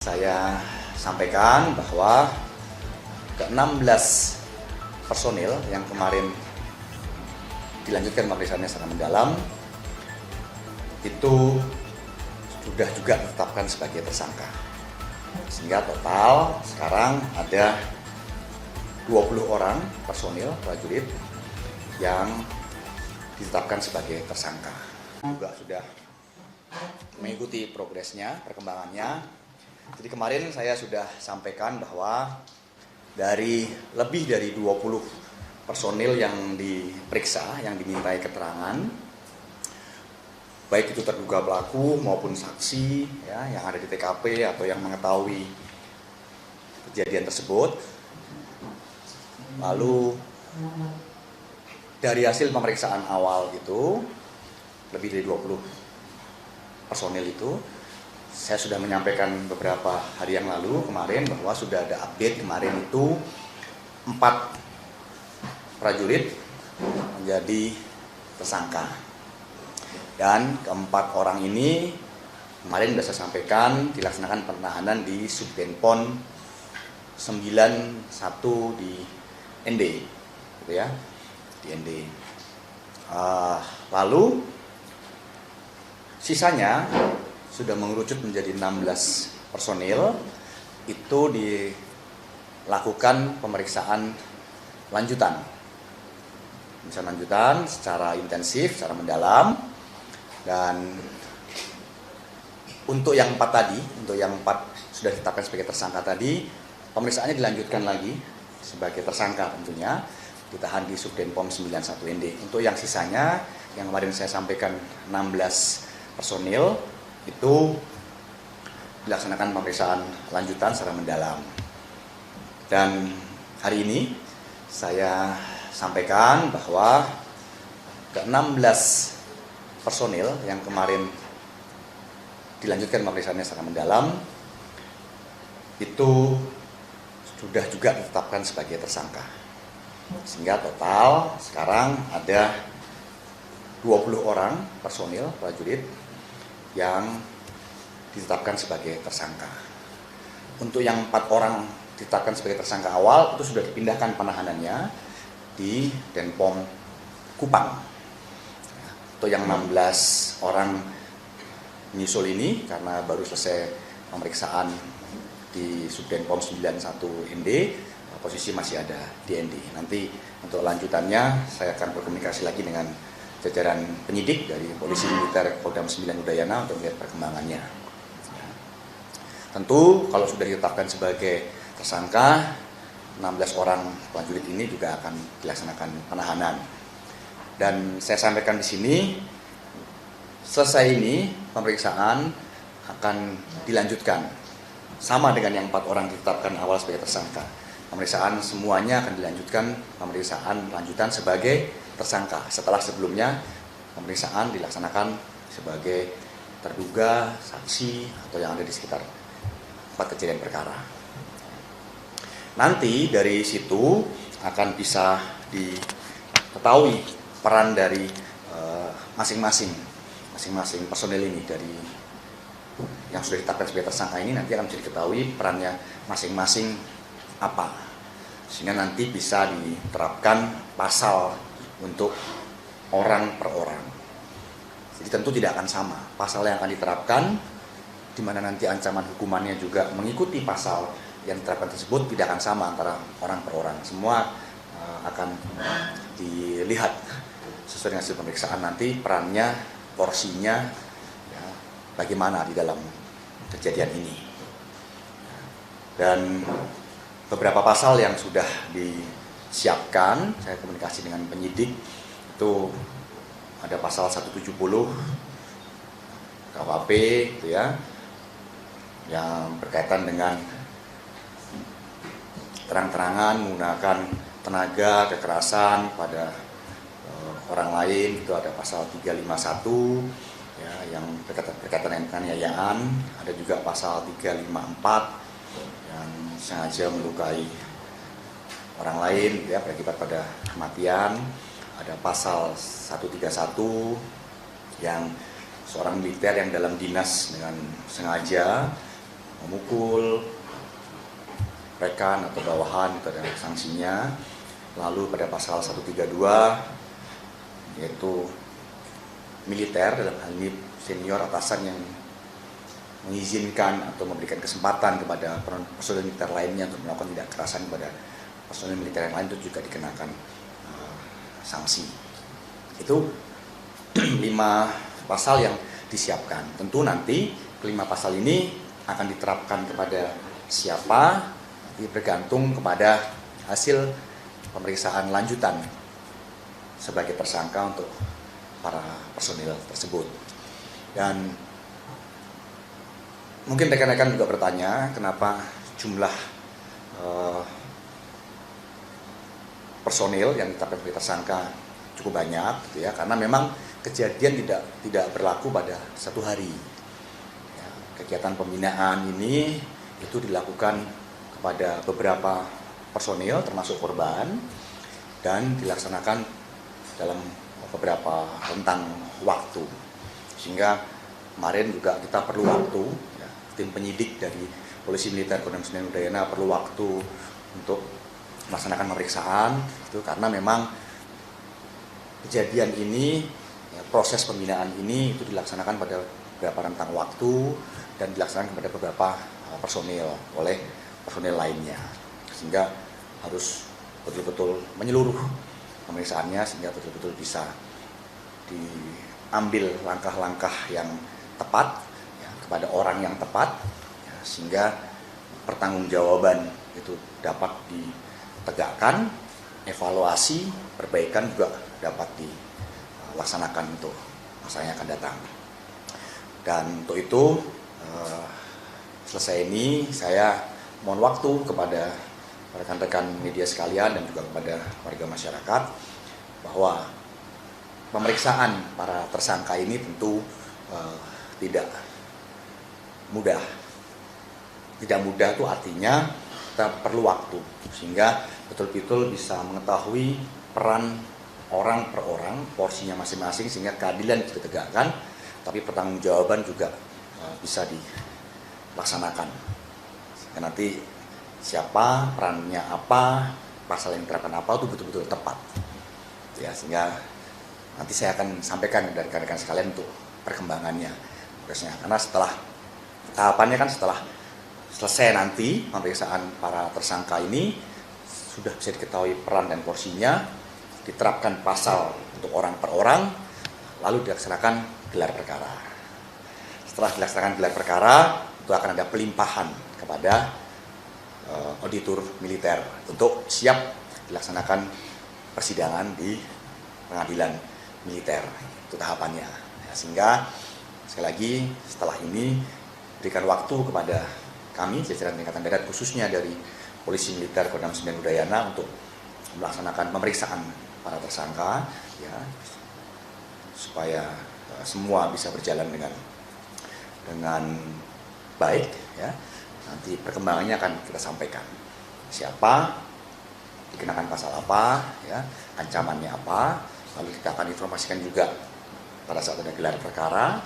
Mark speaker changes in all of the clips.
Speaker 1: Saya sampaikan bahwa ke-16 personil yang kemarin dilanjutkan pemeriksaannya secara mendalam itu sudah juga ditetapkan sebagai tersangka. Sehingga total sekarang ada 20 orang personil prajurit yang ditetapkan sebagai tersangka. Juga sudah mengikuti progresnya, perkembangannya. Jadi kemarin saya sudah sampaikan bahwa dari lebih dari 20 personil yang diperiksa, yang dimintai keterangan, baik itu terduga pelaku maupun saksi ya, yang ada di TKP atau yang mengetahui kejadian tersebut. Lalu dari hasil pemeriksaan awal itu, lebih dari 20 personil itu, saya sudah menyampaikan beberapa hari yang lalu kemarin bahwa sudah ada update kemarin itu 4 prajurit menjadi tersangka. Dan keempat orang ini kemarin sudah saya sampaikan dilaksanakan penahanan di Subdenpom 91 di ND, gitu ya, di ND. Lalu sisanya sudah mengerucut menjadi 16 personil, itu dilakukan pemeriksaan lanjutan. Pemeriksaan lanjutan secara intensif, secara mendalam. Dan untuk yang 4 tadi, untuk yang 4 sudah ditetapkan sebagai tersangka tadi, pemeriksaannya dilanjutkan lagi sebagai tersangka tentunya, ditahan di Subdenpom 91 ND. Untuk yang sisanya, yang kemarin saya sampaikan 16 personil, itu dilaksanakan pemeriksaan lanjutan secara mendalam. Dan hari ini saya sampaikan bahwa ke-16 personil yang kemarin dilanjutkan pemeriksaannya secara mendalam itu sudah juga ditetapkan sebagai tersangka. Sehingga total sekarang ada 20 orang personil prajurit yang ditetapkan sebagai tersangka. Untuk yang 4 orang ditetapkan sebagai tersangka awal itu sudah dipindahkan penahanannya di Denpom Kupang. Untuk yang 16 orang menyusul ini karena baru selesai pemeriksaan di Subdenpom 91 ND, posisi masih ada di ND. Nanti untuk lanjutannya saya akan berkomunikasi lagi dengan jajaran penyidik dari Polisi Militer Kodam 9 Udayana untuk melihat perkembangannya. Tentu kalau sudah ditetapkan sebagai tersangka, 16 orang prajurit ini juga akan dilaksanakan penahanan. Dan saya sampaikan di sini, selesai ini pemeriksaan akan dilanjutkan sama dengan yang 4 orang ditetapkan awal sebagai tersangka. Pemeriksaan semuanya akan dilanjutkan pemeriksaan lanjutan sebagai tersangka setelah sebelumnya pemeriksaan dilaksanakan sebagai terduga, saksi atau yang ada di sekitar tempat kejadian perkara. Nanti dari situ akan bisa diketahui peran dari masing-masing personil ini, dari yang sudah ditetapkan sebagai tersangka ini nanti akan bisa diketahui perannya masing-masing apa, sehingga nanti bisa diterapkan pasal untuk orang per orang. Jadi tentu tidak akan sama pasal yang akan diterapkan, di mana nanti ancaman hukumannya juga mengikuti pasal yang diterapkan tersebut tidak akan sama antara orang per orang. Semua akan dilihat sesuai dengan hasil pemeriksaan nanti perannya, porsinya, ya, bagaimana di dalam kejadian ini. Dan beberapa pasal yang sudah disiapkan, saya komunikasi dengan penyidik, itu ada pasal 170 KUHP gitu ya, yang berkaitan dengan terang-terangan menggunakan tenaga kekerasan pada orang lain, itu ada pasal 351 ya, yang berkaitan dengan penganiayaan. Ada juga pasal 354 yang sengaja melukai orang lain ya, berakibat pada kematian. Ada pasal 131 yang seorang militer yang dalam dinas dengan sengaja memukul rekan atau bawahan itu ada sanksinya. Lalu pada pasal 132 yaitu militer, dalam hal ini senior atasan yang mengizinkan atau memberikan kesempatan kepada personel militer lainnya untuk melakukan tindak kekerasan kepada personel militer yang lain, itu juga dikenakan sanksi. Itu 5 pasal yang disiapkan. Tentu nanti kelima pasal ini akan diterapkan kepada siapa nanti bergantung kepada hasil pemeriksaan lanjutan sebagai tersangka untuk para personil tersebut. Dan mungkin rekan-rekan juga bertanya kenapa jumlah personil yang ditetapkan sebagai tersangka cukup banyak, gitu ya, karena memang kejadian tidak berlaku pada satu hari. Ya, kegiatan pembinaan ini itu dilakukan kepada beberapa personil termasuk korban dan dilaksanakan dalam beberapa rentang waktu, sehingga kemarin juga kita perlu waktu, ya, tim penyidik dari Polisi Militer Kodam Senen Udayana perlu waktu untuk melaksanakan pemeriksaan itu karena memang kejadian ini, ya, proses pembinaan ini itu dilaksanakan pada beberapa rentang waktu dan dilaksanakan kepada beberapa personil oleh personil lainnya, sehingga harus betul-betul menyeluruh pemeriksaannya sehingga betul-betul bisa diambil langkah-langkah yang tepat, ya, kepada orang yang tepat, ya, sehingga pertanggungjawaban itu dapat ditegakkan, evaluasi, perbaikan juga dapat dilaksanakan untuk masa yang akan datang. Dan untuk itu selesai ini saya mohon waktu kepada rekan-rekan media sekalian dan juga kepada warga masyarakat bahwa pemeriksaan para tersangka ini tentu tidak mudah. Tidak mudah itu artinya kita perlu waktu sehingga betul-betul bisa mengetahui peran orang per orang, porsinya masing-masing sehingga keadilan bisa ditegakkan, tapi pertanggungjawaban juga bisa dilaksanakan. Sehingga nanti siapa, perannya apa, pasal yang diterapkan apa itu betul-betul tepat. Ya, sehingga nanti saya akan sampaikan dari rekan-rekan sekalian untuk perkembangannya. Karena setelah tahapannya kan setelah selesai nanti pemeriksaan para tersangka ini sudah bisa diketahui peran dan porsinya, diterapkan pasal untuk orang per orang, lalu dilaksanakan gelar perkara. Setelah dilaksanakan gelar perkara, itu akan ada pelimpahan kepada auditor militer untuk siap dilaksanakan persidangan di pengadilan militer. Itu tahapannya. Ya, sehingga sekali lagi setelah ini berikan waktu kepada kami jajaran Tingkatan Darat khususnya dari Polisi Militer Kodam Senen Udayana untuk melaksanakan pemeriksaan para tersangka, ya, supaya semua bisa berjalan dengan baik, ya. Nanti perkembangannya akan kita sampaikan. Siapa, dikenakan pasal apa, ya, ancamannya apa, lalu kita akan informasikan juga pada saat ada gelar perkara,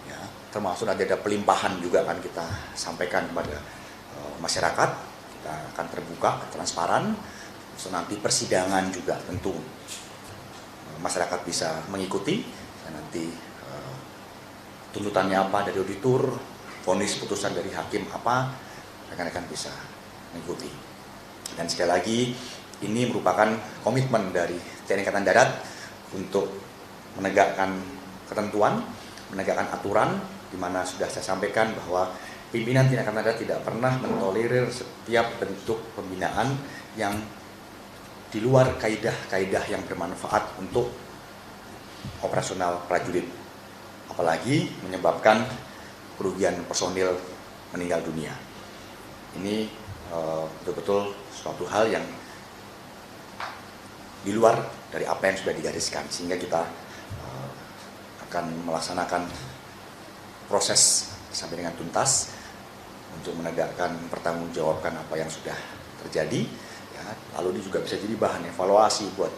Speaker 1: ya, termasuk nanti ada pelimpahan juga akan kita sampaikan kepada masyarakat. Kita akan terbuka, transparan. So, nanti persidangan juga tentu masyarakat bisa mengikuti dan nanti tuntutannya apa dari auditor, vonis putusan dari hakim apa, rekan-rekan bisa mengikuti. Dan sekali lagi ini merupakan komitmen dari TNI Angkatan Darat untuk menegakkan ketentuan, menegakkan aturan, di mana sudah saya sampaikan bahwa pimpinan TNI Angkatan Darat tidak pernah mentolerir setiap bentuk pembinaan yang di luar kaidah-kaidah yang bermanfaat untuk operasional prajurit, apalagi menyebabkan kerugian personil meninggal dunia. Ini betul-betul suatu hal yang di luar dari apa yang sudah digariskan, sehingga kita akan melaksanakan proses sampai dengan tuntas untuk menegakkan pertanggungjawabkan apa yang sudah terjadi, ya. Lalu ini juga bisa jadi bahan evaluasi buat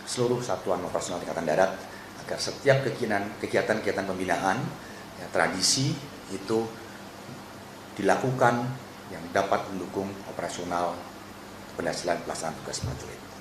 Speaker 1: seluruh satuan operasional Tingkatan Darat agar setiap kegiatan pembinaan, ya, tradisi itu dilakukan yang dapat mendukung operasional keberhasilan pelaksanaan tugas prajurit.